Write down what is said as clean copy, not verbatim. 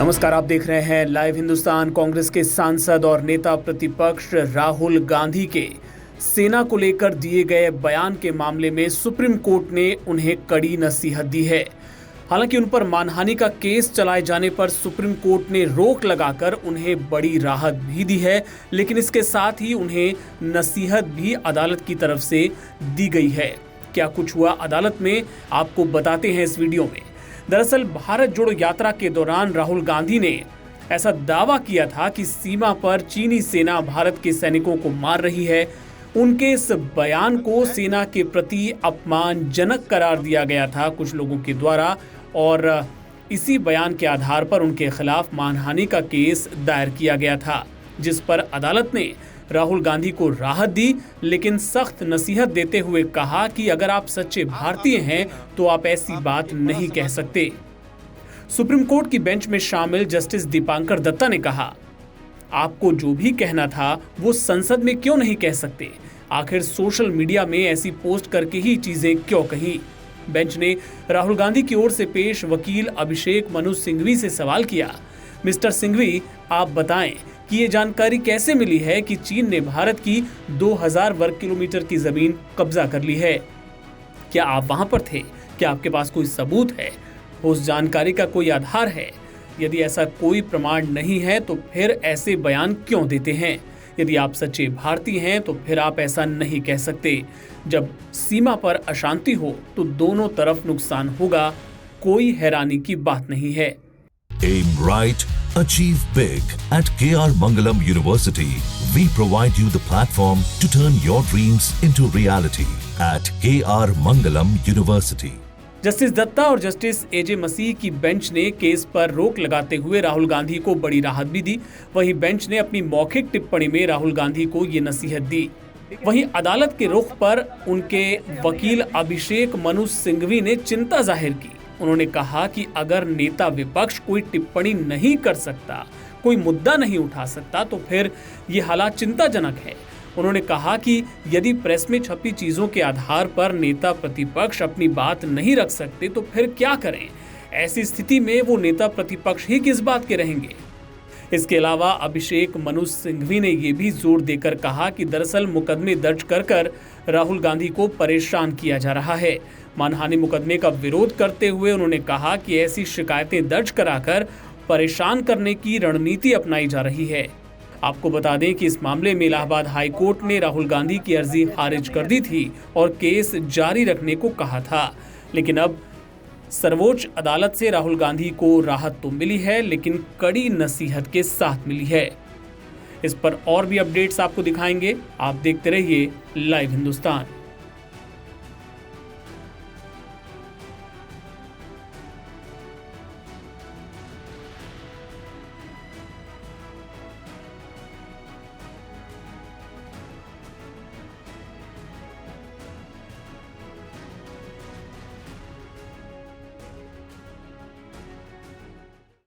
नमस्कार, आप देख रहे हैं लाइव हिंदुस्तान। कांग्रेस के सांसद और नेता प्रतिपक्ष राहुल गांधी के सेना को लेकर दिए गए बयान के मामले में सुप्रीम कोर्ट ने उन्हें कड़ी नसीहत दी है। हालांकि उन पर मानहानि का केस चलाए जाने पर सुप्रीम कोर्ट ने रोक लगाकर उन्हें बड़ी राहत भी दी है, लेकिन इसके साथ ही उन्हें नसीहत भी अदालत की तरफ से दी गई है। क्या कुछ हुआ अदालत में, आपको बताते हैं इस वीडियो में। दरअसल भारत जोड़ो यात्रा के दौरान राहुल गांधी ने ऐसा दावा किया था कि सीमा पर चीनी सेना भारत के सैनिकों को मार रही है। उनके इस बयान को सेना के प्रति अपमानजनक करार दिया गया था कुछ लोगों के द्वारा, और इसी बयान के आधार पर उनके खिलाफ मानहानि का केस दायर किया गया था, जिस पर अदालत ने राहुल गांधी को राहत दी, लेकिन सख्त नसीहत देते हुए कहा कि अगर आप सच्चे भारतीय हैं तो आप ऐसी बात नहीं कह सकते। सुप्रीम कोर्ट की बेंच में शामिल जस्टिस दीपांकर दत्ता ने कहा, आपको जो भी कहना था वो संसद में क्यों नहीं कह सकते? आखिर सोशल मीडिया में ऐसी पोस्ट करके ही चीजें क्यों कही? बेंच ने राहुल गांधी की ओर से पेश वकील अभिषेक मनु सिंघवी से सवाल किया, मिस्टर सिंघवी, आप बताएं कि ये जानकारी कैसे मिली है कि चीन ने भारत की 2000 वर्ग किलोमीटर की जमीन कब्जा कर ली है? क्या आप वहां पर थे? क्या आपके पास कोई सबूत है? उस जानकारी का कोई आधार है? यदि ऐसा कोई प्रमाण नहीं है तो फिर ऐसे बयान क्यों देते हैं? यदि आप सच्चे भारतीय हैं तो फिर आप ऐसा नहीं कह सकते। जब सीमा पर अशांति हो तो दोनों तरफ नुकसान होगा, कोई हैरानी की बात नहीं है। Aim right, achieve big. At KR Mangalam University, we provide you the platform to turn your dreams into reality. At KR Mangalam University. Justice Datta और जस्टिस एजे मसीह की बेंच ने केस पर रोक लगाते हुए राहुल गांधी को बड़ी राहत भी दी। वहीं बेंच ने अपनी मौखिक टिप्पणी में राहुल गांधी को ये नसीहत दी। वहीं अदालत के रुख पर उनके वकील अभिषेक मनु सिंघवी ने चिंता जाहिर की। उन्होंने कहा कि अगर नेता विपक्ष कोई टिप्पणी नहीं कर सकता, कोई मुद्दा नहीं उठा सकता, तो फिर ये हालात चिंताजनक है। उन्होंने कहा कि यदि प्रेस में छपी चीजों के आधार पर नेता प्रतिपक्ष अपनी बात नहीं रख सकते तो फिर क्या करें? ऐसी स्थिति में वो नेता प्रतिपक्ष ही किस बात के रहेंगे? इसके अलावा अभिषेक मनु सिंघवी ने यह भी जोर देकर कहा कि दरअसल मुकदमे दर्ज कर राहुल गांधी को परेशान किया जा रहा है। मानहानि मुकदमे का विरोध करते हुए उन्होंने कहा कि ऐसी शिकायतें दर्ज कराकर परेशान करने की रणनीति अपनाई जा रही है। आपको बता दें कि इस मामले में इलाहाबाद हाई कोर्ट ने राहुल गांधी की अर्जी खारिज कर दी थी और केस जारी रखने को कहा था, लेकिन अब सर्वोच्च अदालत से राहुल गांधी को राहत तो मिली है, लेकिन कड़ी नसीहत के साथ मिली है। इस पर और भी अपडेट्स आपको दिखाएंगे। आप देखते रहिए लाइव हिंदुस्तान।